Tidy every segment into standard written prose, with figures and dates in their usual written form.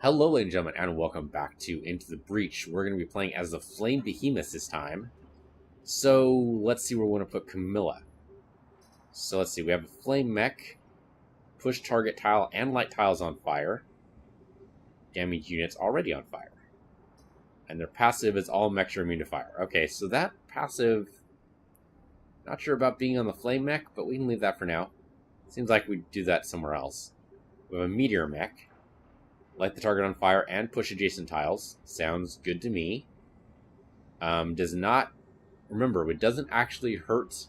Hello, ladies and gentlemen, and welcome back to Into the Breach. We're going to be playing as the Flame Behemoth this time. So, let's see where we want to put Camilla. So, let's see. We have a Flame Mech, push target tile and light tiles on fire. Damage units already on fire. And their passive is all mechs are immune to fire. Okay, so that passive... Not sure about being on the Flame Mech, but we can leave that for now. Seems like we'd do that somewhere else. We have a Meteor Mech. Light the target on fire and push adjacent tiles. Sounds good to me. Does not... Remember, it doesn't actually hurt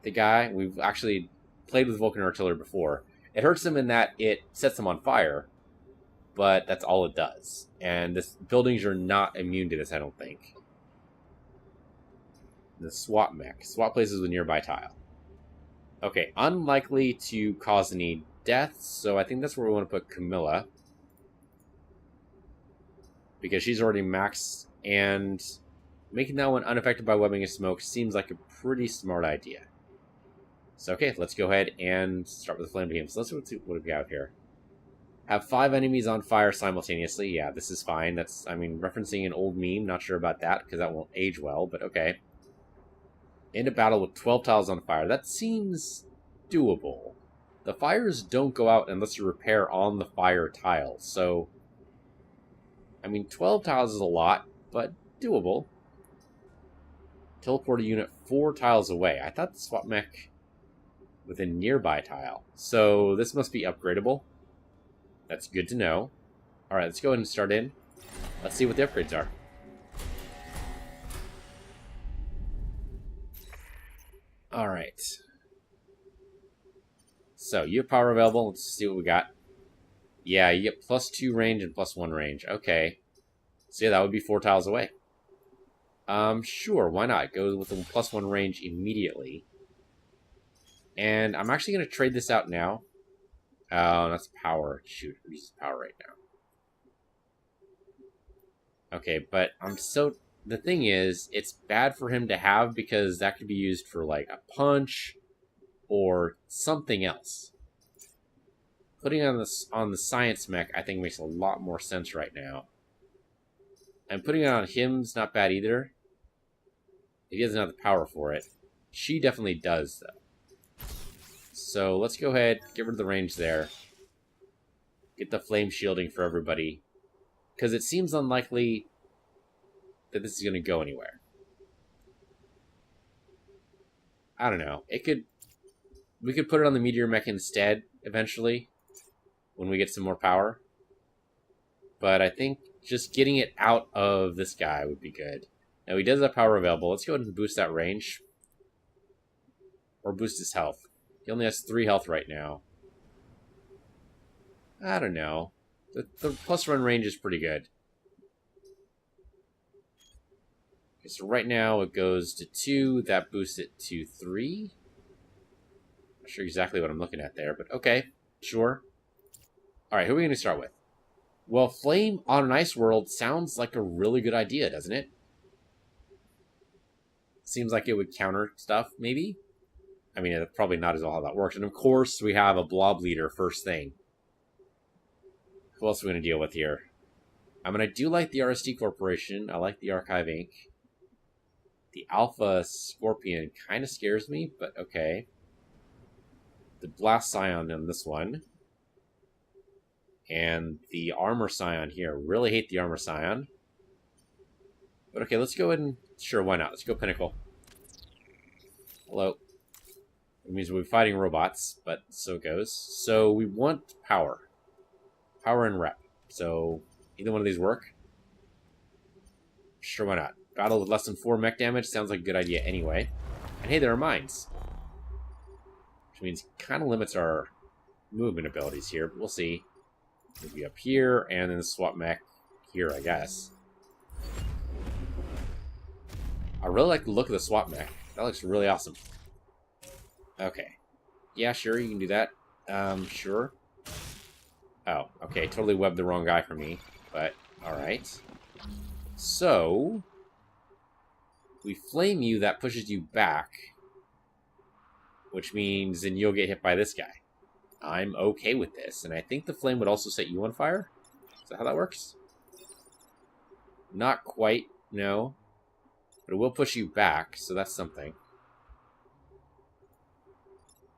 the guy. We've actually played with Vulcan Artillery before. It hurts him in that it sets him on fire, but that's all it does. And buildings are not immune to this, I don't think. The SWAT mech. SWAT places with nearby tile. Okay, unlikely to cause any deaths, so I think that's where we want to put Camilla. Because she's already maxed, and making that one unaffected by webbing and smoke seems like a pretty smart idea. So, okay, let's go ahead and start with the Flame Behemoth. So let's see what we got here. Have 5 enemies on fire simultaneously. Yeah, this is fine. That's, referencing an old meme. Not sure about that, because that won't age well, but okay. End a battle with 12 tiles on fire. That seems doable. The fires don't go out unless you repair on the fire tiles, so... 12 tiles is a lot, but doable. Teleport a unit 4 tiles away. I thought the SWAT mech with a nearby tile. So this must be upgradable. That's good to know. Alright, let's go ahead and start in. Let's see what the upgrades are. Alright. So, you have power available. Let's see what we got. Yeah, you get +2 range and +1 range. Okay. So yeah, that would be 4 tiles away. Sure, why not? Go with the +1 range immediately. And I'm actually going to trade this out now. Oh, that's power. Shoot, who uses power right now? Okay, but the thing is, it's bad for him to have because that could be used for, like, a punch or something else. Putting on the science mech, I think makes a lot more sense right now. And putting it on him's not bad either. He doesn't have the power for it. She definitely does, though. So let's go ahead, get rid of the range there. Get the flame shielding for everybody. Because it seems unlikely that this is going to go anywhere. I don't know. We could put it on the meteor mech instead, eventually. When we get some more power. But I think just getting it out of this guy would be good. Now, he does have power available. Let's go ahead and boost that range. Or boost his health. He only has 3 health right now. I don't know. The +1 range is pretty good. Okay, so right now it goes to 2. That boosts it to 3. Not sure exactly what I'm looking at there, but okay. Sure. Alright, who are we going to start with? Well, Flame on an Ice World sounds like a really good idea, doesn't it? Seems like it would counter stuff, maybe? It's probably not as well how that works. And of course, we have a Blob Leader first thing. Who else are we going to deal with here? I do like the RST Corporation. I like the Archive Inc. The Alpha Scorpion kind of scares me, but okay. The Blast Scion on this one. And the Armor Scion here. Really hate the Armor Scion. But okay, let's go ahead and... Sure, why not? Let's go Pinnacle. Hello. It means we'll be fighting robots, but so it goes. So we want power. Power and rep. So either one of these work? Sure, why not? Battle with less than 4 mech damage sounds like a good idea anyway. And hey, there are mines. Which means kind of limits our movement abilities here, but we'll see. Maybe up here, and then the SWAT mech here, I guess. I really like the look of the SWAT mech. That looks really awesome. Okay. Yeah, sure, you can do that. Sure. Oh, okay, totally webbed the wrong guy for me. But, alright. So... we flame you, that pushes you back. Which means then you'll get hit by this guy. I'm okay with this, and I think the flame would also set you on fire. Is that how that works? Not quite, no. But it will push you back, so that's something.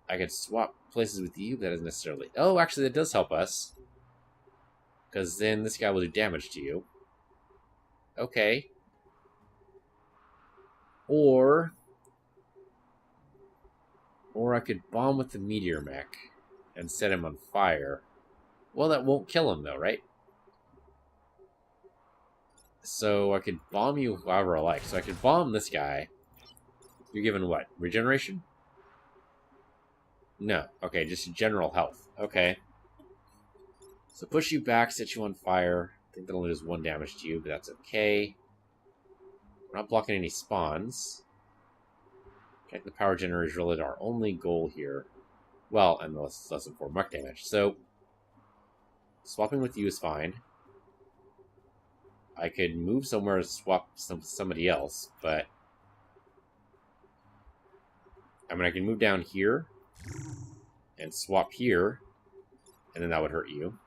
I could swap places with you, but that doesn't necessarily... Oh, actually, that does help us. Because then this guy will do damage to you. Okay. Or I could bomb with the meteor mech and set him on fire. Well, that won't kill him, though, right? So I could bomb you however I like. So I could bomb this guy. You're given what? Regeneration? No. Okay, just general health. Okay. So push you back, set you on fire. I think that only does 1 damage to you, but that's okay. We're not blocking any spawns. Check the power generator is really our only goal here. Well, and less than 4 mech damage. So, swapping with you is fine. I could move somewhere and swap somebody else, but... I mean, I can move down here and swap here, and then that would hurt you.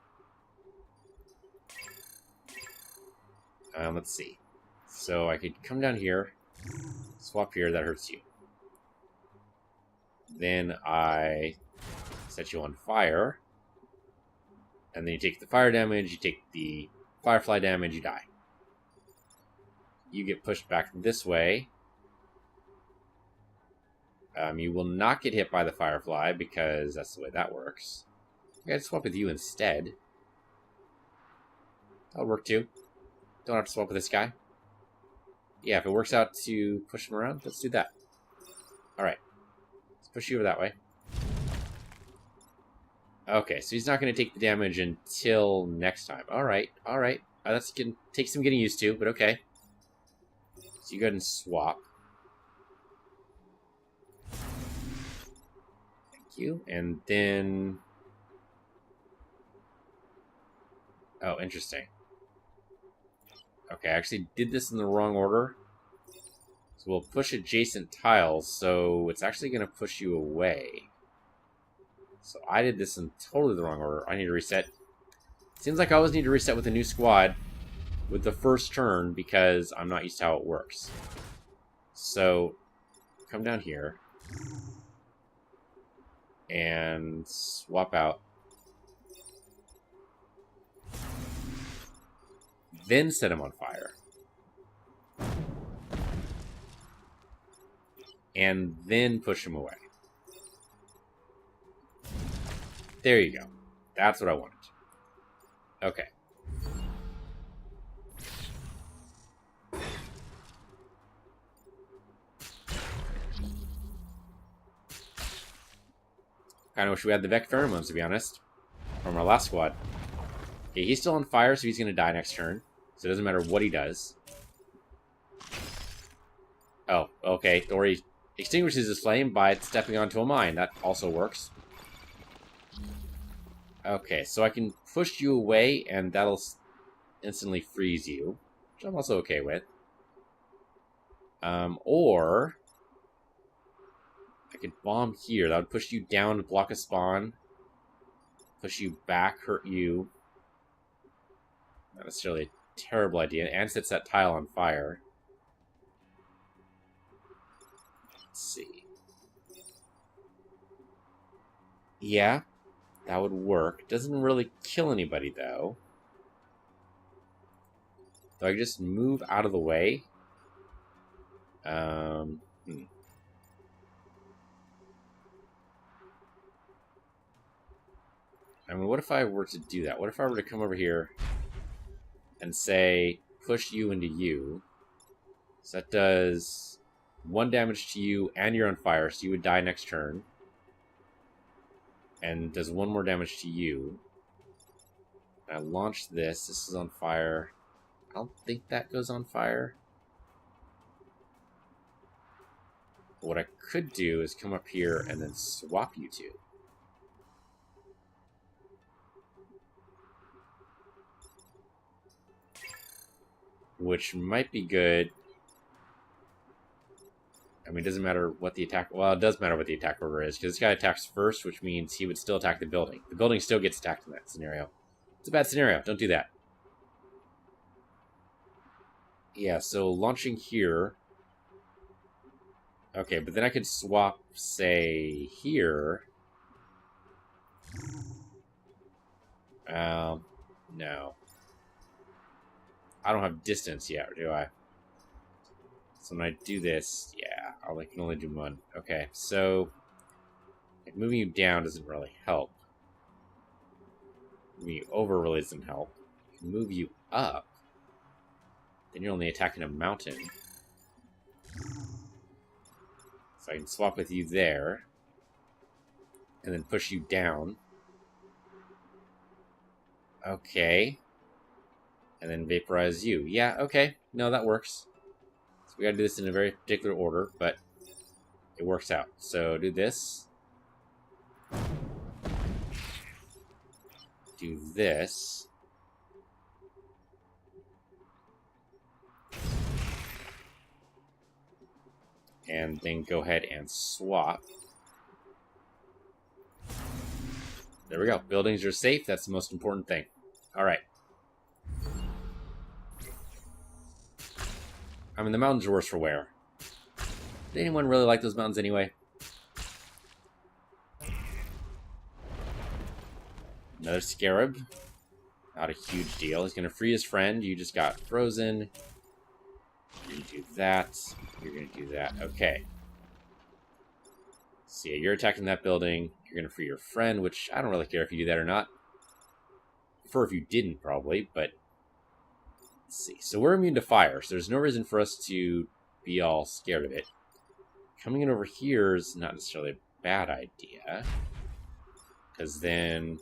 Let's see. So I could come down here, swap here, that hurts you. Then I set you on fire, and then you take the fire damage, you take the firefly damage, you die. You get pushed back this way. You will not get hit by the firefly, because that's the way that works. I gotta swap with you instead. That'll work too. Don't have to swap with this guy. Yeah, if it works out to push him around, let's do that. Alright. Let's push you over that way. Okay, so he's not going to take the damage until next time. Alright, alright. That's going to take some getting used to, but okay. So you go ahead and swap. Thank you. And then... Oh, interesting. Okay, I actually did this in the wrong order. So we'll push adjacent tiles, so it's actually going to push you away. So I did this in totally the wrong order. I need to reset. Seems like I always need to reset with a new squad with the first turn because I'm not used to how it works. So, come down here and swap out. Then set him on fire. And then push him away. There you go. That's what I wanted. Okay. Kinda wish we had the Vec pheromones, to be honest. From our last squad. Okay, he's still on fire, so he's gonna die next turn. So it doesn't matter what he does. Oh, okay. Or he extinguishes his flame by stepping onto a mine. That also works. Okay, so I can push you away, and that'll instantly freeze you. Which I'm also okay with. Or... I could bomb here. That would push you down to block a spawn. Push you back, hurt you. Not necessarily a terrible idea. And sets that tile on fire. Let's see. Yeah, that would work. Doesn't really kill anybody, though. So I can just move out of the way. I mean, what if I were to do that? What if I were to come over here and say, push you into you? So that does 1 damage to you, and you're on fire, so you would die next turn. And does 1 more damage to you. I launch this. This is on fire. I don't think that goes on fire. But what I could do is come up here and then swap you two. Which might be good. I mean, it doesn't matter what the attack... Well, it does matter what the attack order is, because this guy attacks first, which means he would still attack the building. The building still gets attacked in that scenario. It's a bad scenario. Don't do that. Yeah, so launching here. Okay, but then I could swap, say, here. No. I don't have distance yet, do I? So when I do this, yeah, I can only do one. Okay, so like, moving you down doesn't really help. Moving you over really doesn't help. Move you up, then you're only attacking a mountain. So I can swap with you there, and then push you down. Okay. And then vaporize you. Yeah, okay. No, that works. So we gotta do this in a very particular order, but it works out. So do this. Do this. And then go ahead and swap. There we go. Buildings are safe. That's the most important thing. All right. I mean, the mountains are worse for wear. Did anyone really like those mountains anyway? Another scarab. Not a huge deal. He's going to free his friend. You just got frozen. You're going to do that. You're going to do that. Okay. So yeah, you're attacking that building. You're going to free your friend, which I don't really care if you do that or not. Prefer if you didn't, probably, but let's see. So we're immune to fire, so there's no reason for us to be all scared of it. Coming in over here is not necessarily a bad idea, because then,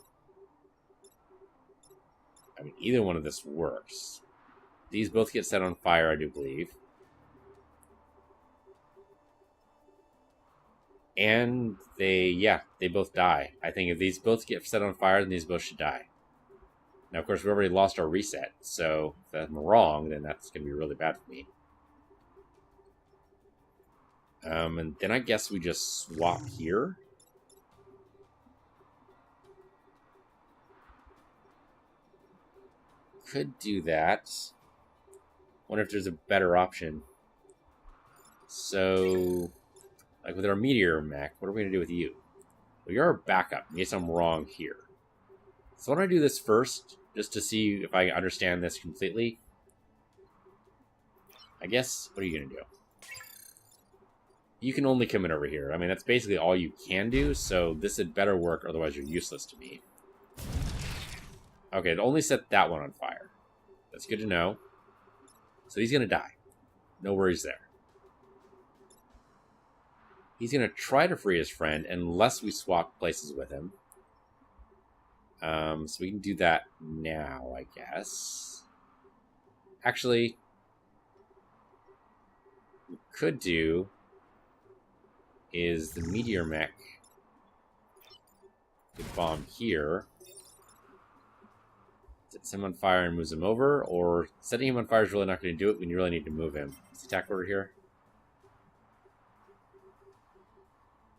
I mean, either one of this works. These both get set on fire, I do believe. And they both die. I think if these both get set on fire, then these both should die. Now, of course, we already lost our reset, so if I'm wrong, then that's going to be really bad for me. And then I guess we just swap here. Could do that. Wonder if there's a better option. So, like with our meteor mech, what are we going to do with you? Well, you're our backup, in case I'm wrong here. So why don't I do this first, just to see if I understand this completely. I guess, what are you going to do? You can only come in over here. I mean, that's basically all you can do, so this had better work, otherwise you're useless to me. Okay, it only set that one on fire. That's good to know. So he's going to die. No worries there. He's going to try to free his friend unless we swap places with him. So we can do that now, I guess. Actually, what we could do is the meteor mech could bomb here. Sets him on fire and moves him over, or setting him on fire is really not going to do it when you really need to move him. What's the attack order here?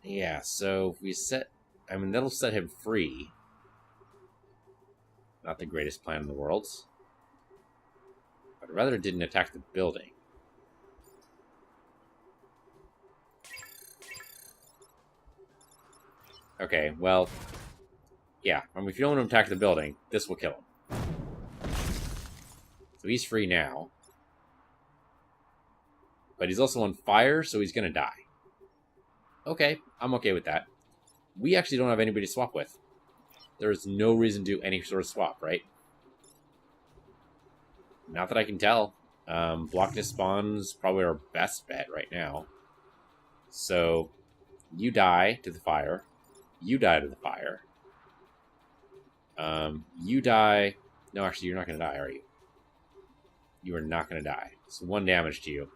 Yeah, so if we set... I mean, that'll set him free. Not the greatest plan in the world. But I'd rather it didn't attack the building. Okay, well... yeah, I mean, if you don't want to attack the building, this will kill him. So he's free now. But he's also on fire, so he's going to die. Okay, I'm okay with that. We actually don't have anybody to swap with. There's no reason to do any sort of swap, right? Not that I can tell. Blockness Spawn's probably our best bet right now. So, you die to the fire. You die to the fire. You die... No, actually, you're not going to die, are you? You are not going to die. It's 1 damage to you.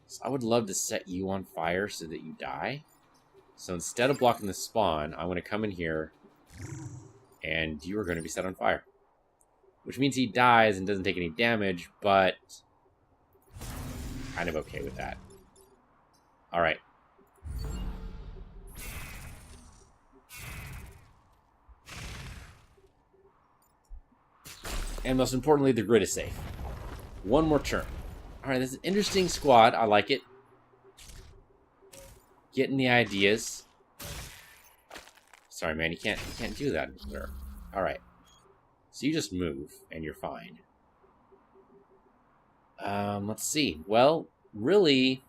So I would love to set you on fire so that you die. So instead of blocking the spawn, I'm going to come in here, and you are going to be set on fire. Which means he dies and doesn't take any damage, but kind of okay with that. Alright. And most importantly, the grid is safe. One more turn. Alright, this is an interesting squad. I like it. Getting the ideas. Sorry, man, you can't do that anywhere. Alright. So you just move, and you're fine. Let's see. Well, really,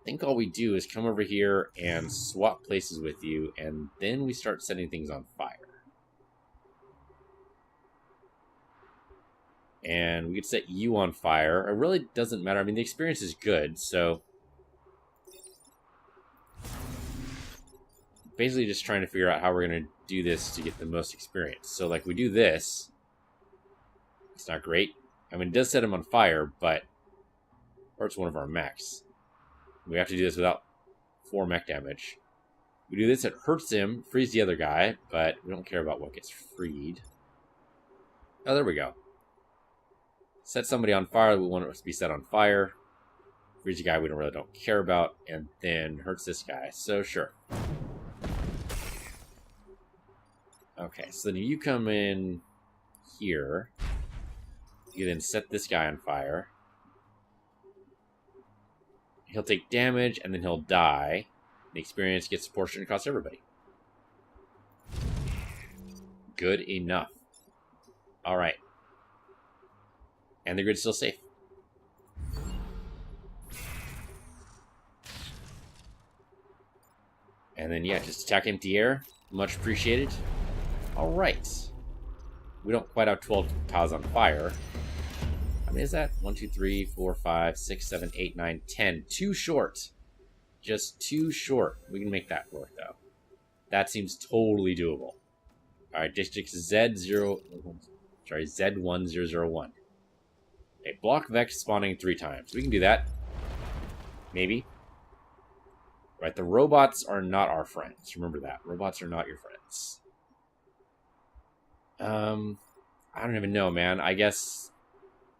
I think all we do is come over here and swap places with you, and then we start setting things on fire. And we could set you on fire. It really doesn't matter. I mean, the experience is good, so... basically just trying to figure out how we're going to do this to get the most experience. So, like, we do this. It's not great. I mean, it does set him on fire, but... hurts one of our mechs. We have to do this without 4 mech damage. We do this, it hurts him, frees the other guy, but we don't care about what gets freed. Oh, there we go. Set somebody on fire, we want it to be set on fire. Frees a guy we don't care about, and then hurts this guy. So, sure. Okay, so then you come in here. You then set this guy on fire. He'll take damage, and then he'll die. The experience gets portioned across everybody. Good enough. Alright. And the grid's still safe. And then, yeah, just attack empty air. Much appreciated. Alright. We don't quite have 12 tiles on fire. How many is that? 1, 2, 3, 4, 5, 6, 7, 8, 9, 10. Too short. Just too short. We can make that work, though. That seems totally doable. Alright, District Z0... sorry, Z1001. Okay, block Vex spawning 3 times. We can do that. Maybe. Right, the robots are not our friends. Remember that. Robots are not your friends. I don't even know, man. I guess...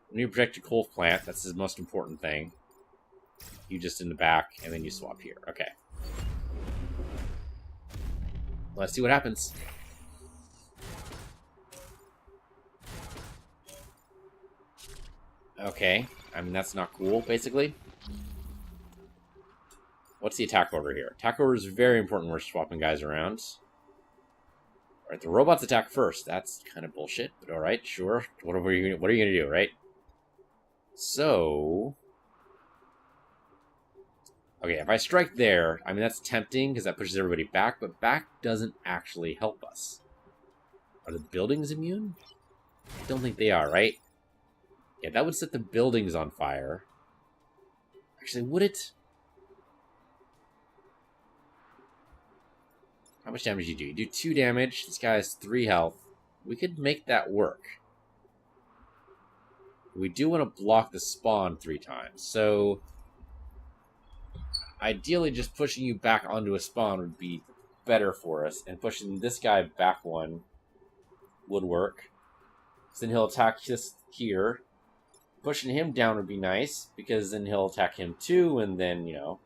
when you protect your coal plant, that's the most important thing. You just in the back, and then you swap here. Okay. Let's see what happens. Okay. I mean, that's not cool, basically. What's the attack order here? Attack order is very important when we're swapping guys around. Alright, the robots attack first. That's kind of bullshit, but alright, sure. What are you gonna do, right? So... okay, if I strike there, I mean, that's tempting because that pushes everybody back, but back doesn't actually help us. Are the buildings immune? I don't think they are, right? Yeah, that would set the buildings on fire. Actually, would it? How much damage do you do? You do 2 damage. This guy has 3 health. We could make that work. We do want to block the spawn 3 times, so... ideally, just pushing you back onto a spawn would be better for us, and pushing this guy back 1 would work. So then he'll attack just here. Pushing him down would be nice, because then he'll attack him too, and then, you know,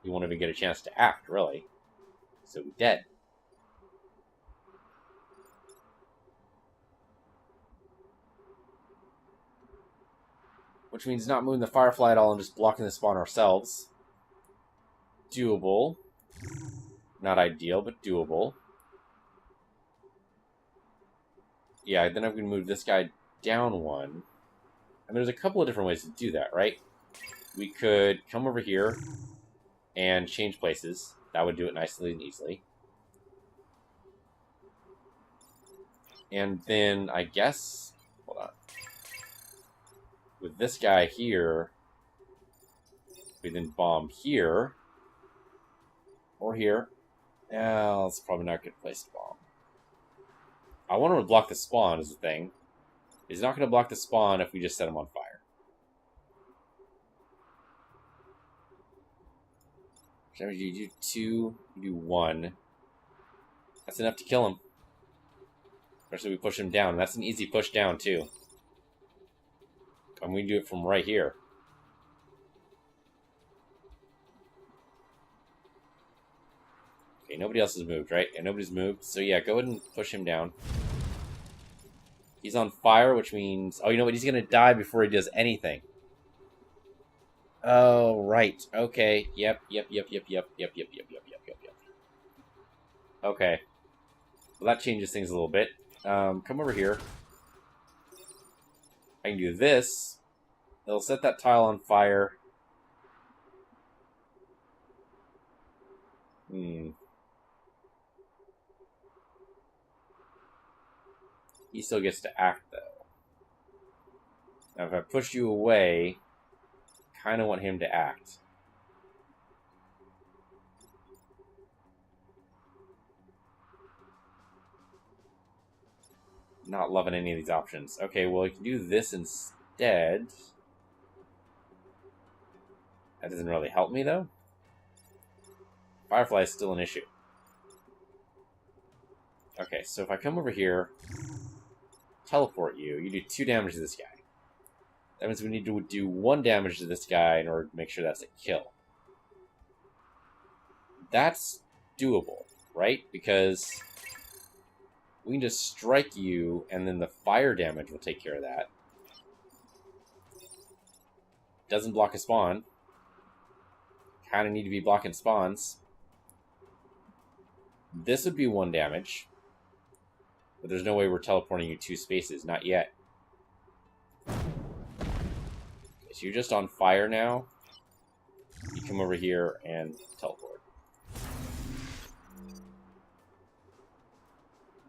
he won't even get a chance to act, really. So we're dead. Which means not moving the Firefly at all and just blocking the spawn ourselves. Doable. Not ideal, but doable. Yeah, then I'm going to move this guy down 1. I mean, there's a couple of different ways to do that, right? We could come over here and change places. That would do it nicely and easily. And then, I guess... hold on. With this guy here, we then bomb here. Or here. Yeah, it's probably not a good place to bomb. I want him to block the spawn is the thing. He's not going to block the spawn if we just set him on fire. So you do 2, you do 1. That's enough to kill him. Especially if we push him down. That's an easy push down, too. And we do it from right here. Okay, nobody else has moved, right? And nobody's moved. So yeah, go ahead and push him down. He's on fire, which means... Oh, you know what? He's going to die before he does anything. Oh, right. Okay. Yep. Okay. Well, that changes things a little bit. Come over here. I can do this. It'll set that tile on fire. He still gets to act, though. Now, if I push you away, I kind of want him to act. Not loving any of these options. Okay, well, you can do this instead. That doesn't really help me, though. Firefly is still an issue. Okay, so if I come over here, teleport you, you do 2 damage to this guy. That means we need to do 1 damage to this guy in order to make sure that's a kill. That's doable, right? Because we can just strike you, and then the fire damage will take care of that. Doesn't block a spawn. Kind of need to be blocking spawns. This would be 1 damage. But there's no way we're teleporting you 2 spaces. Not yet. Okay, so you're just on fire now. You come over here and teleport.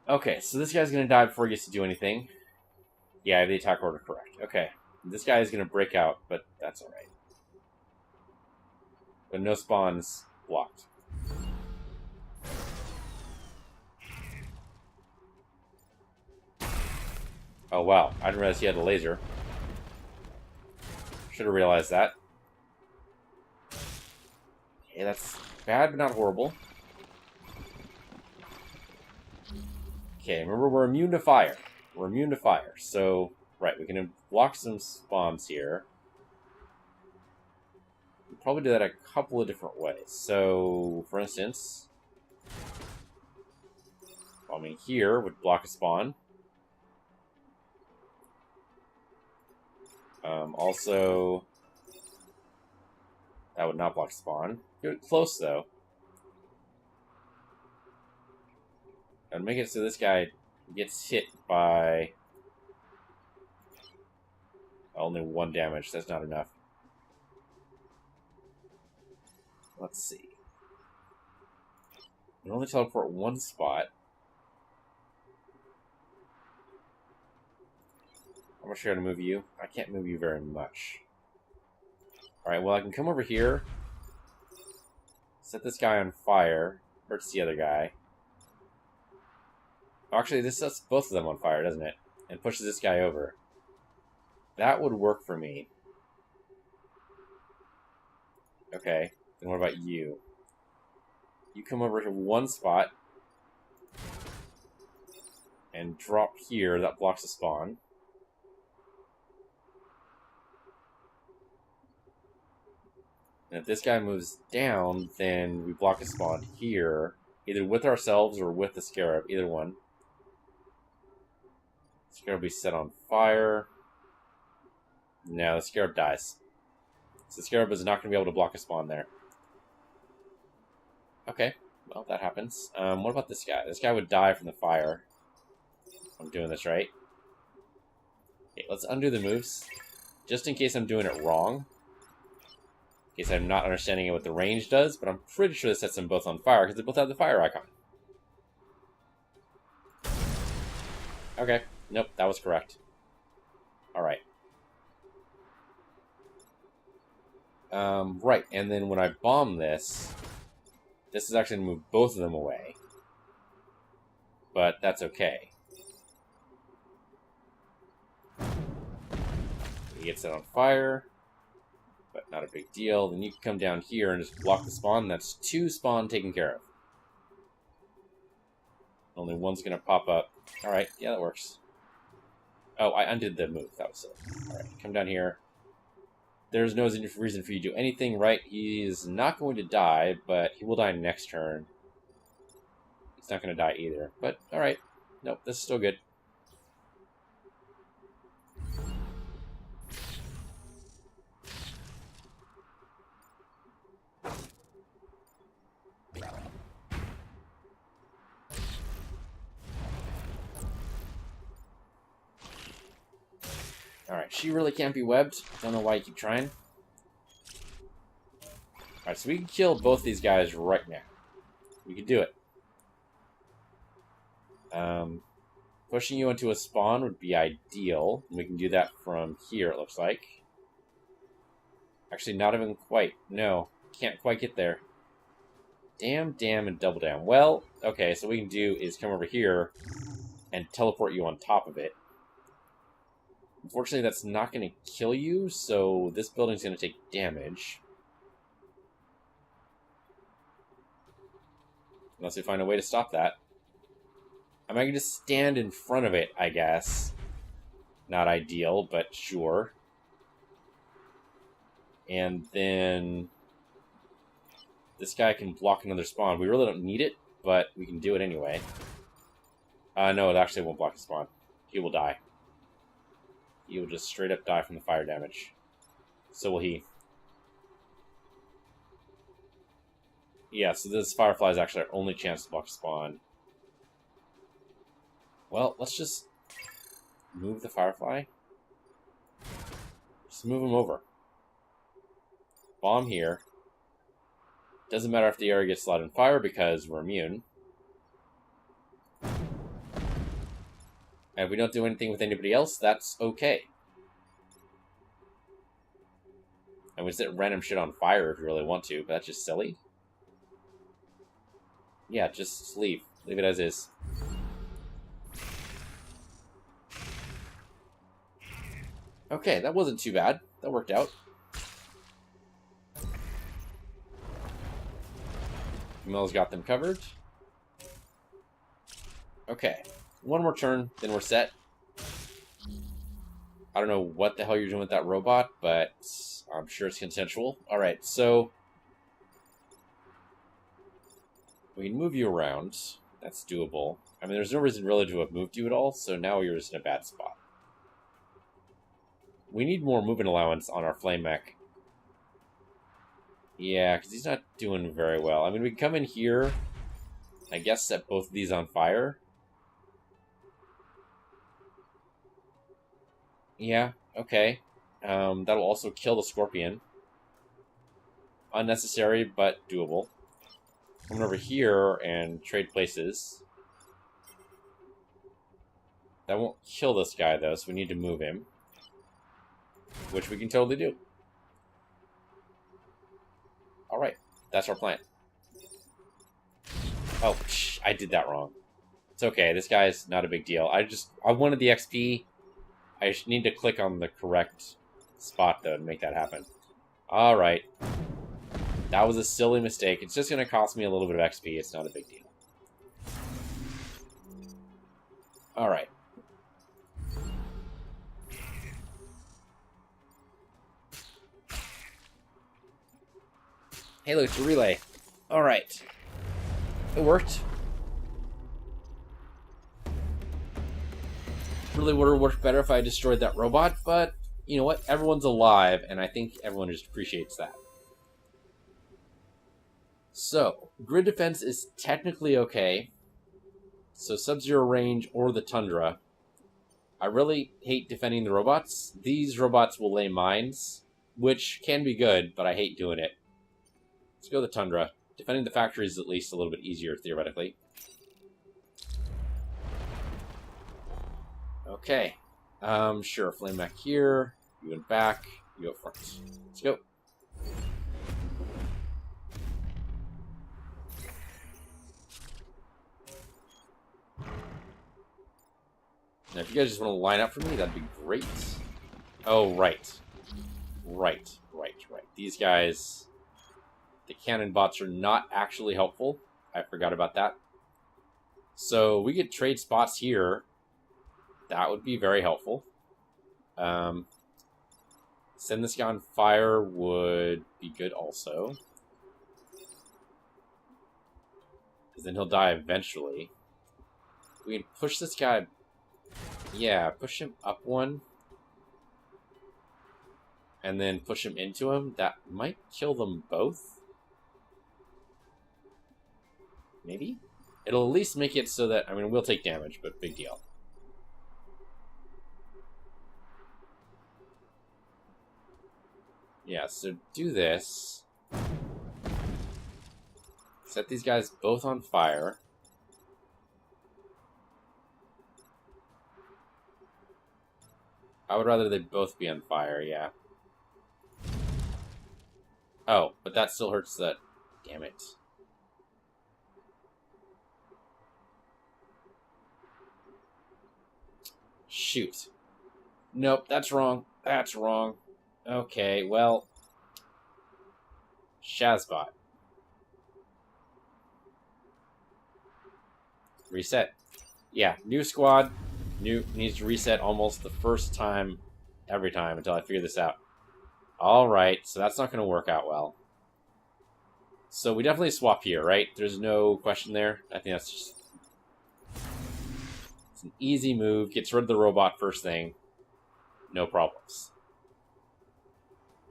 Okay, so this guy's going to die before he gets to do anything. Yeah, I have the attack order correct. Okay. This guy is going to break out, but that's alright. But no spawns blocked. Oh, wow. I didn't realize he had a laser. Should have realized that. Okay, that's bad, but not horrible. Okay, remember, we're immune to fire. We're immune to fire. So, right, we can block some spawns here. We'll probably do that a couple of different ways. So, for instance, bombing here would block a spawn. Also, that would not block spawn. Good, close though. And make it so this guy gets hit by only 1 damage. That's not enough. Let's see. You can only teleport 1 spot. How much should I move you? I can't move you very much. Alright, well, I can come over here. Set this guy on fire. Hurts the other guy. Actually, this sets both of them on fire, doesn't it? And pushes this guy over. That would work for me. Okay, then what about you? You come over to 1 spot. And drop here. That blocks the spawn. And if this guy moves down, then we block a spawn here. Either with ourselves or with the Scarab. Either one. Scarab will be set on fire. No, the Scarab dies. So the Scarab is not going to be able to block a spawn there. Okay, well, that happens. What about this guy? This guy would die from the fire. I'm doing this right. Okay, let's undo the moves. Just in case I'm doing it wrong. In case I'm not understanding what the range does, but I'm pretty sure this sets them both on fire, because they both have the fire icon. Okay. Nope, that was correct. Alright. Right, and then when I bomb this, this is actually going to move both of them away. But that's okay. He gets it on fire, but not a big deal. Then you can come down here and just block the spawn. That's 2 spawn taken care of. Only 1's going to pop up. Alright, yeah, that works. Oh, I undid the move. That was it. Alright, come down here. There's no reason for you to do anything, right? He's not going to die, but he will die next turn. He's not going to die either. But, alright. Nope, this is still good. Alright, she really can't be webbed. Don't know why you keep trying. Alright, so we can kill both these guys right now. We can do it. Pushing you into a spawn would be ideal. We can do that from here, it looks like. Actually, not even quite. No, can't quite get there. Damn, and double damn. Well, okay, so what we can do is come over here and teleport you on top of it. Unfortunately, that's not going to kill you, so this building's going to take damage. Unless we find a way to stop that. I might just stand in front of it, I guess. Not ideal, but sure. And then this guy can block another spawn. We really don't need it, but we can do it anyway. No, it actually won't block the spawn. He will die. He will just straight up die from the fire damage. So will he. Yeah, so this Firefly is actually our only chance to block spawn. Well, let's just move the Firefly. Just move him over. Bomb here. Doesn't matter if the area gets lit on fire because we're immune. And if we don't do anything with anybody else, that's okay. And we set random shit on fire if you really want to, but that's just silly. Yeah, just leave. Leave it as is. Okay, that wasn't too bad. That worked out. Camilla's got them covered. Okay. One more turn, then we're set. I don't know what the hell you're doing with that robot, but I'm sure it's consensual. Alright, so we can move you around. That's doable. I mean, there's no reason really to have moved you at all, so now you're just in a bad spot. We need more movement allowance on our flame mech. Yeah, because he's not doing very well. I mean, we can come in here, I guess, set both of these on fire. Yeah, okay. That'll also kill the Scorpion. Unnecessary, but doable. Coming over here and trade places. That won't kill this guy, though, so we need to move him. Which we can totally do. Alright, that's our plan. Oh, I did that wrong. It's okay, this guy's not a big deal. I wanted the XP. I just need to click on the correct spot, though, to make that happen. Alright. That was a silly mistake. It's just going to cost me a little bit of XP. It's not a big deal. Alright. Hey, look, it's a relay. Alright. It worked. Really would have worked better if I destroyed that robot, but you know what? Everyone's alive, and I think everyone just appreciates that. So, grid defense is technically okay. So, Sub-Zero range or the Tundra. I really hate defending the robots. These robots will lay mines, which can be good, but I hate doing it. Let's go the Tundra. Defending the factory is at least a little bit easier, theoretically. Okay. Sure, flame back here. You went back. You go front. Let's go. Now, if you guys just want to line up for me, that'd be great. Oh, right. Right. These guys, the cannon bots are not actually helpful. I forgot about that. So we could trade spots here. That would be very helpful. Send this guy on fire would be good also. Because then he'll die eventually. We can push this guy. Yeah, push him up one. And then push him into him. That might kill them both. Maybe? It'll at least make it so that, I mean, we'll take damage, but big deal. Yeah, so do this. Set these guys both on fire. I would rather they both be on fire, yeah. Oh, but that still hurts the... Damn it. Shoot. Nope, that's wrong. That's wrong. Okay, well... Shazbot. Reset. Yeah, new squad. New needs to reset almost the first time, every time, until I figure this out. Alright, so that's not going to work out well. So we definitely swap here, right? There's no question there. I think that's just... It's an easy move. Gets rid of the robot first thing. No problems.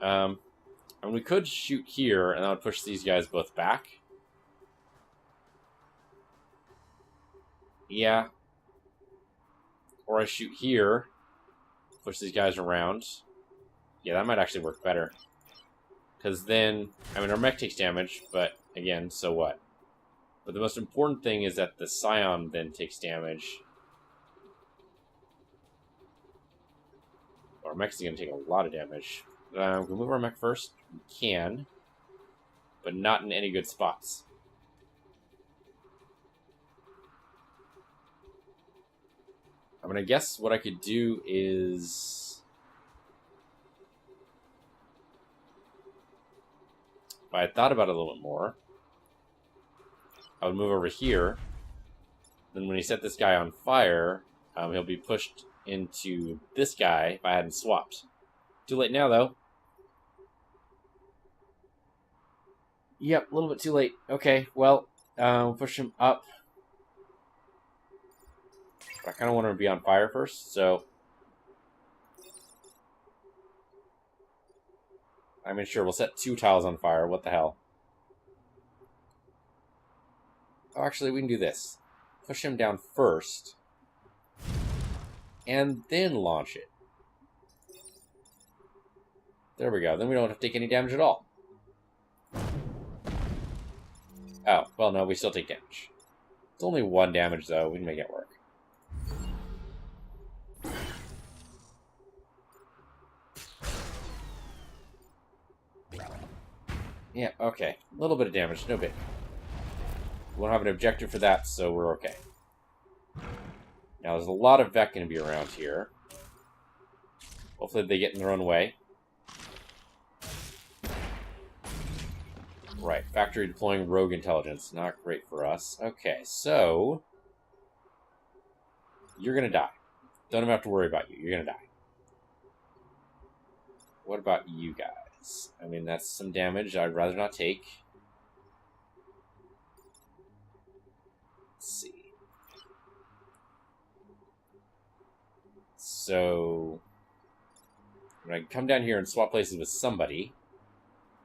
And we could shoot here, and that would push these guys both back. Yeah. Or I shoot here, push these guys around. Yeah, that might actually work better. Because then, I mean, our mech takes damage, but again, so what? But the most important thing is that the Scion then takes damage. Our mech is going to take a lot of damage. We can move our mech first. We can. But not in any good spots. I'm going to guess what I could do is... If I had thought about it a little bit more, I would move over here. Then when he set this guy on fire, he'll be pushed into this guy if I hadn't swapped. Too late now, though. Yep, a little bit too late. Okay, well, push him up. But I kind of want him to be on fire first, so... I mean, sure, we'll set 2 tiles on fire. What the hell? Oh, actually, we can do this. Push him down first. And then launch it. There we go. Then we don't have to take any damage at all. Oh, well, no, we still take damage. It's only 1 damage, though. We can make it work. Yeah, okay. A little bit of damage, no big. We won't have an objective for that, so we're okay. Now, there's a lot of Vec going to be around here. Hopefully they get in their own way. Right, factory deploying rogue intelligence. Not great for us. Okay, so... You're going to die. Don't even have to worry about you. You're going to die. What about you guys? I mean, that's some damage I'd rather not take. Let's see. So... I'm going to come down here and swap places with somebody.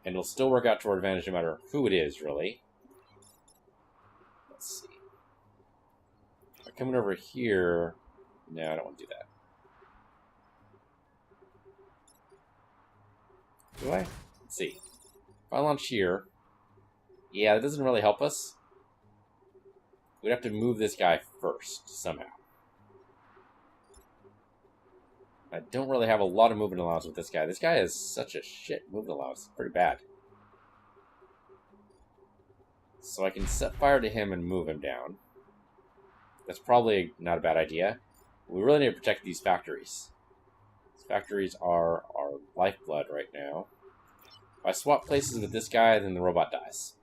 And it'll still work out to our advantage no matter who it is, really. Let's see. Coming over here... No, I don't want to do that. Do I? Let's see. If I launch here... Yeah, that doesn't really help us. We'd have to move this guy first, somehow. I don't really have a lot of movement allowance with this guy. This guy has such a shit movement allowance. It's pretty bad. So I can set fire to him and move him down. That's probably not a bad idea. We really need to protect these factories. These factories are our lifeblood right now. If I swap places with this guy, then the robot dies.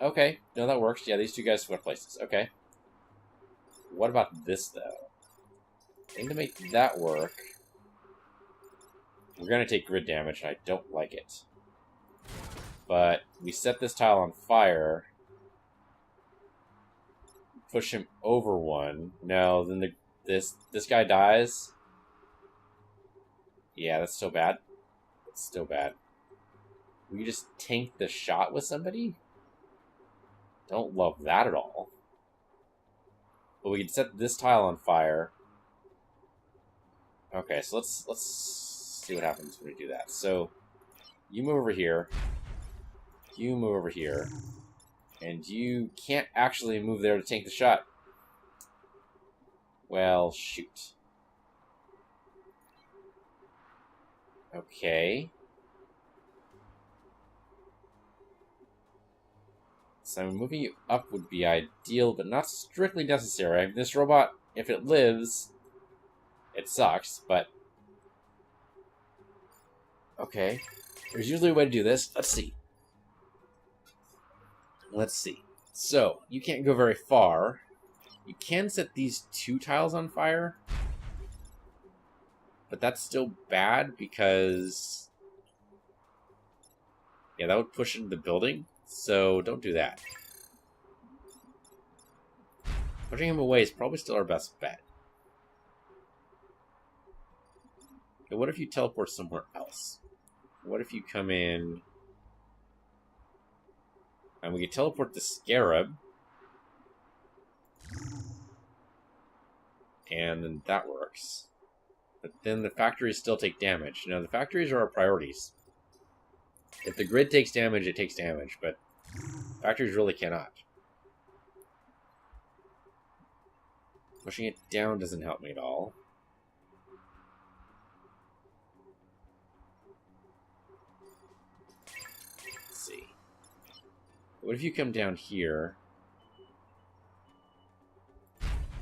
Okay, no, that works. Yeah, these 2 guys swap places. Okay. What about this, though? I think to make that work, we're going to take grid damage, and I don't like it. But we set this tile on fire, push him over one. No, then this guy dies. Yeah, that's still bad. It's still bad. We just tank the shot with somebody? Don't love that at all. But we can set this tile on fire. Okay, so let's see what happens when we do that. So, you move over here. You move over here. And you can't actually move there to tank the shot. Well, shoot. Okay. So moving you up would be ideal, but not strictly necessary. I mean, this robot, if it lives, it sucks, but... Okay. There's usually a way to do this. Let's see. Let's see. So, you can't go very far. You can set these 2 tiles on fire. But that's still bad because... yeah, that would push into the building. So, don't do that. Pushing him away is probably still our best bet. Okay, what if you teleport somewhere else? What if you come in... and we can teleport the Scarab. And then that works. But then the factories still take damage. Now, the factories are our priorities. If the grid takes damage, it takes damage, but factories really cannot. Pushing it down doesn't help me at all. Let's see. What if you come down here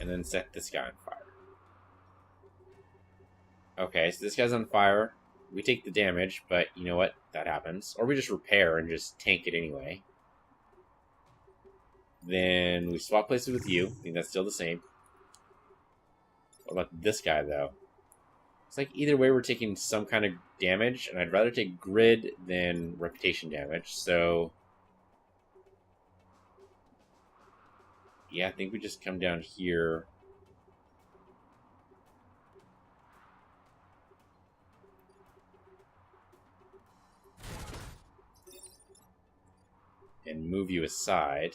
and then set this guy on fire? Okay, so this guy's on fire. We take the damage, but you know what? That happens. Or we just repair and just tank it anyway. Then we swap places with you. I think that's still the same. What about this guy, though? It's like either way we're taking some kind of damage, and I'd rather take grid than reputation damage, so... yeah, I think we just come down here. And move you aside.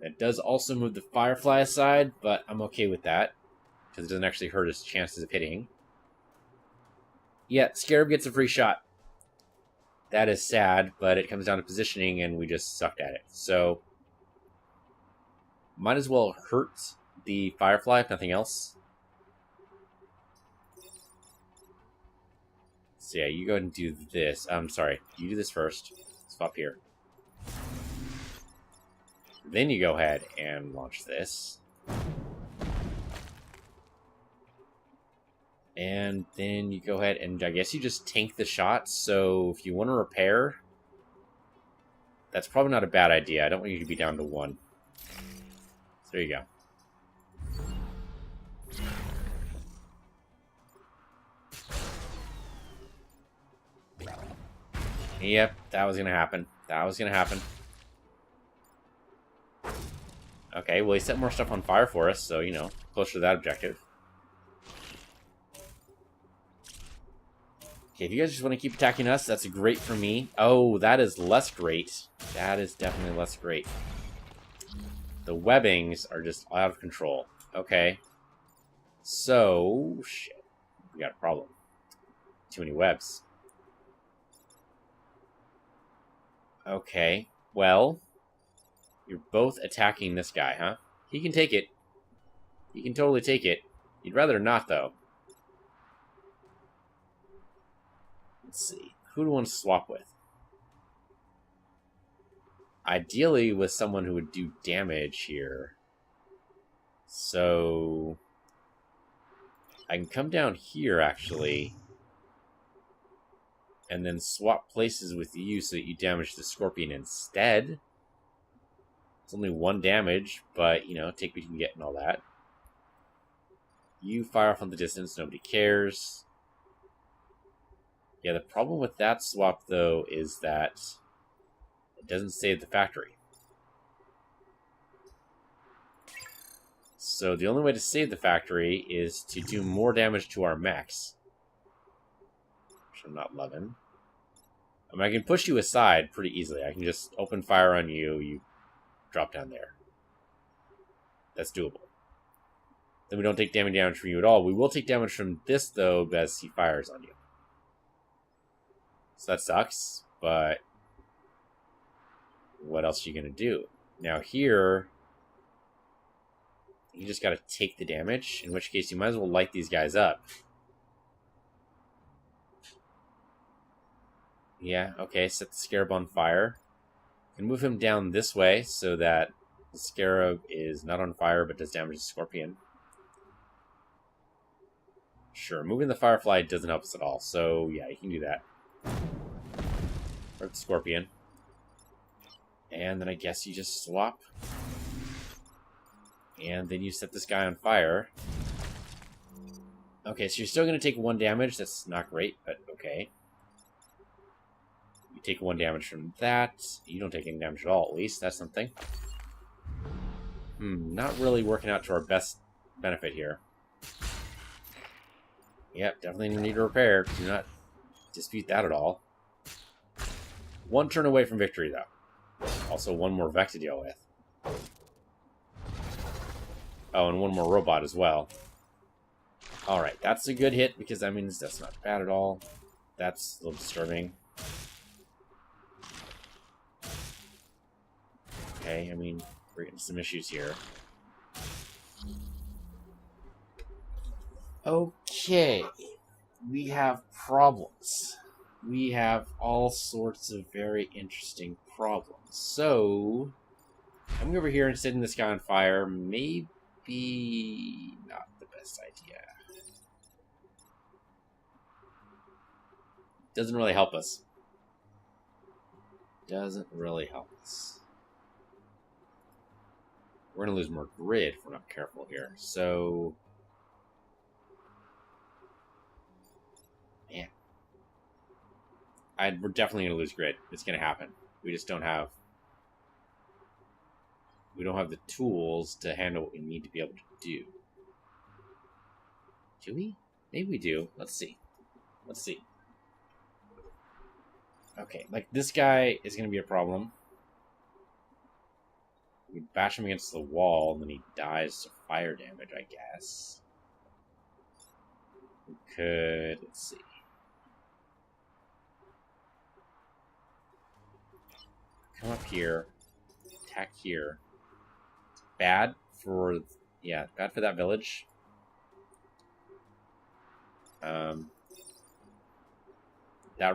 That does also move the Firefly aside, but I'm okay with that. Because it doesn't actually hurt his chances of hitting. Yeah, Scarab gets a free shot. That is sad, but it comes down to positioning, and we just sucked at it. So, might as well hurt the Firefly, if nothing else. So yeah, you go ahead and do this. I'm sorry, you do this first. Swap here. Then you go ahead and launch this. And then you go ahead and I guess you just tank the shot. So if you want to repair, that's probably not a bad idea. I don't want you to be down to 1. So there you go. Yep, that was going to happen. That was going to happen. Okay, well, he set more stuff on fire for us, so, you know, closer to that objective. Okay, if you guys just want to keep attacking us, that's great for me. Oh, that is less great. That is definitely less great. The webbings are just out of control. Okay. So, shit. We got a problem. Too many webs. Okay, well, you're both attacking this guy, huh? He can take it. He can totally take it. You'd rather not, though. Let's see. Who do I want to swap with? Ideally, with someone who would do damage here. So, I can come down here, actually, and then swap places with you so that you damage the Scorpion instead. It's only 1 damage, but, you know, take what you can get and all that. You fire off on the distance, nobody cares. Yeah, the problem with that swap, though, is that it doesn't save the factory. So the only way to save the factory is to do more damage to our mechs. Which I'm not loving. I mean, I can push you aside pretty easily. I can just open fire on you, you drop down there. That's doable. Then we don't take damage from you at all. We will take damage from this, though, as he fires on you. So that sucks, but what else are you going to do? Now here, you just got to take the damage, in which case you might as well light these guys up. Yeah, okay, set the Scarab on fire. And move him down this way so that the Scarab is not on fire but does damage to Scorpion. Sure, moving the Firefly doesn't help us at all, so yeah, you can do that. Or the Scorpion. And then I guess you just swap. And then you set this guy on fire. Okay, so you're still going to take 1 damage. That's not great, but okay. You take 1 damage from that. You don't take any damage at all, at least. That's something. Not really working out to our best benefit here. Yep, definitely need to repair. Do not dispute that at all. 1 turn away from victory, though. Also, 1 more Vect to deal with. Oh, and 1 more robot as well. Alright, that's a good hit, because that means that's not bad at all. That's a little disturbing. Okay, I mean, we're getting some issues here. Okay, we have problems. We have all sorts of very interesting problems. So, coming over here and setting this guy on fire may be not the best idea. Doesn't really help us. Doesn't really help us. We're going to lose more grid if we're not careful here. So, man. We're definitely going to lose grid. It's going to happen. We just don't have... We don't have the tools to handle what we need to be able to do. Do we? Maybe we do. Let's see. Let's see. Okay, like this guy is going to be a problem. We bash him against the wall, and then he dies to fire damage, I guess. We could... Let's see. Come up here. Attack here. Bad for... Yeah, bad for that village. That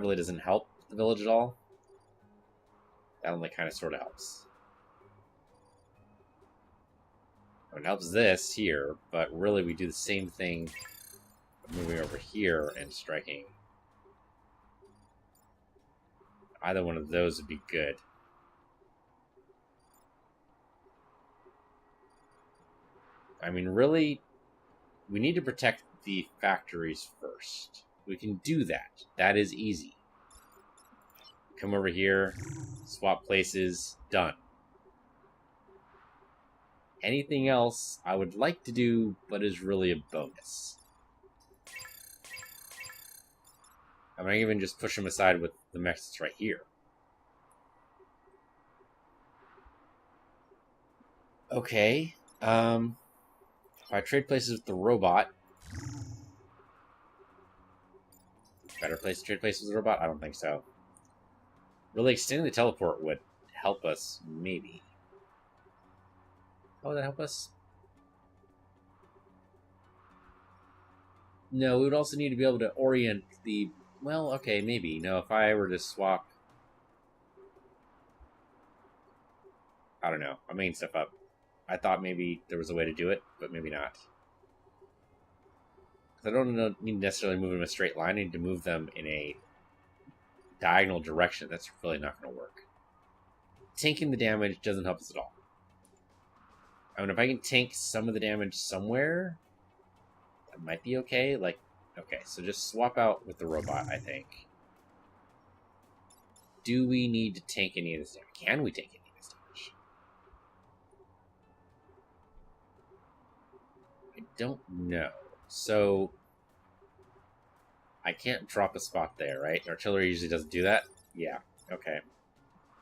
really doesn't help the village at all. That only kind of sort of helps. It helps this here, but really we do the same thing moving over here and striking. Either one of those would be good. I mean, really, we need to protect the factories first. We can do that. That is easy. Come over here, swap places, done. Anything else I would like to do, but is really a bonus. I might even just push them aside with the mechs that's right here. Okay. If I trade places with the robot... Better place to trade places with the robot? I don't think so. Really, extending the teleport would help us, maybe. How would that help us? No, we would also need to be able to orient the... Well, okay, maybe. No, if I were to swap... I don't know. I'm making stuff up. I thought maybe there was a way to do it, but maybe not. I don't need to necessarily move them in a straight line. I need to move them in a diagonal direction. That's really not going to work. Tanking the damage doesn't help us at all. I mean, if I can tank some of the damage somewhere, that might be okay. Like, okay, so just swap out with the robot, I think. Do we need to tank any of this damage? Can we tank any of this damage? I don't know. So, I can't drop a spot there, right? Artillery usually doesn't do that? Yeah, okay.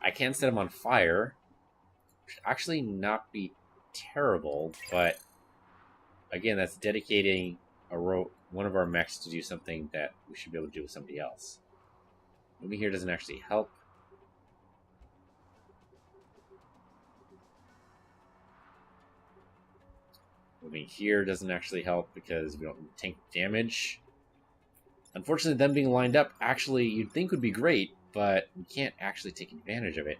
I can set him on fire. Should actually not be terrible, but again, that's dedicating one of our mechs to do something that we should be able to do with somebody else. Moving here doesn't actually help. Moving here doesn't actually help because we don't tank damage. Unfortunately, them being lined up actually you'd think would be great, but we can't actually take advantage of it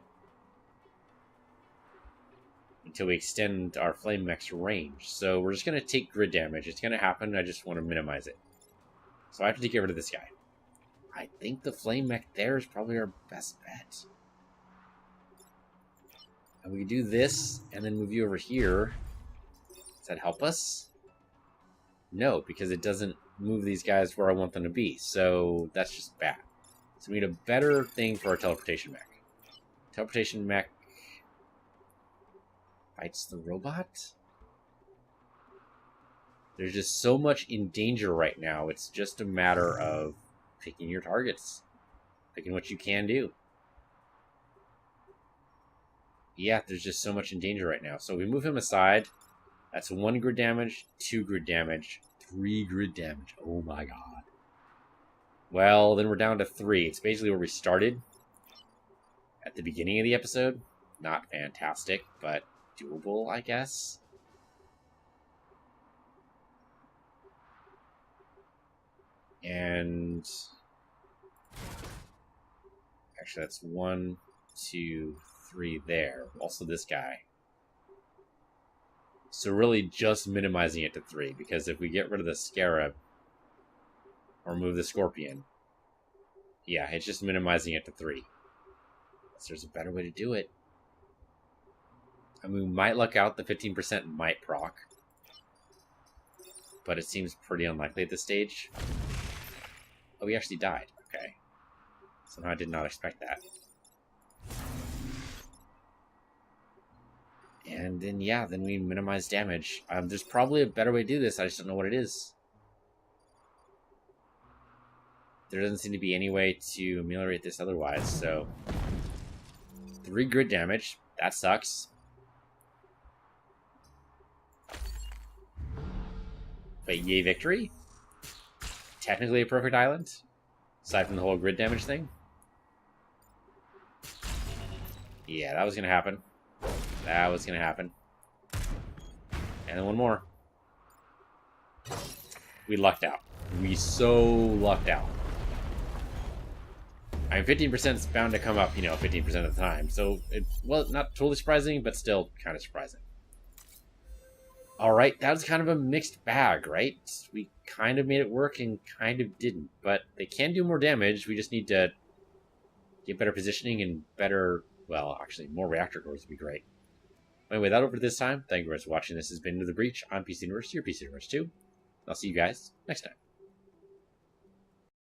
until we extend our flame mech's range. So we're just going to take grid damage. It's going to happen. I just want to minimize it. So I have to get rid of this guy. I think the flame mech there is probably our best bet. And we can do this and then move you over here. Does that help us? No, because it doesn't move these guys where I want them to be. So that's just bad. So we need a better thing for our teleportation mech. Teleportation mech fights the robot? There's just so much in danger right now. It's just a matter of picking your targets. Picking what you can do. Yeah, there's just so much in danger right now. So we move him aside. That's 1 grid damage, 2 grid damage, 3 grid damage. Oh my god. Well, then we're down to 3. It's basically where we started at the beginning of the episode. Not fantastic, but doable, I guess. And actually, that's 1, 2, 3 there. Also this guy. So really just minimizing it to 3, because if we get rid of the Scarab or move the Scorpion, yeah, it's just minimizing it to 3. So there's a better way to do it. I mean, we might luck out. The 15% might proc, but it seems pretty unlikely at this stage. Oh, he actually died. Okay. Somehow I did not expect that. And then, yeah, then we minimize damage. There's probably a better way to do this. I just don't know what it is. There doesn't seem to be any way to ameliorate this otherwise, so... 3 grid damage. That sucks. But yay victory? Technically a perfect island? Aside from the whole grid damage thing? Yeah, that was going to happen. That was going to happen. And then one more. We lucked out. We so lucked out. I mean, 15% is bound to come up, 15% of the time. So, well, not totally surprising, but still kind of surprising. Alright, that was kind of a mixed bag, right? We kind of made it work and kind of didn't. But they can do more damage. We just need to get better positioning and better, well, actually, more reactor cores would be great. Anyway, that over this time. Thank you guys for watching. This has been Into the Breach. I'm PC Universe, your PC Universe 2. I'll see you guys next time.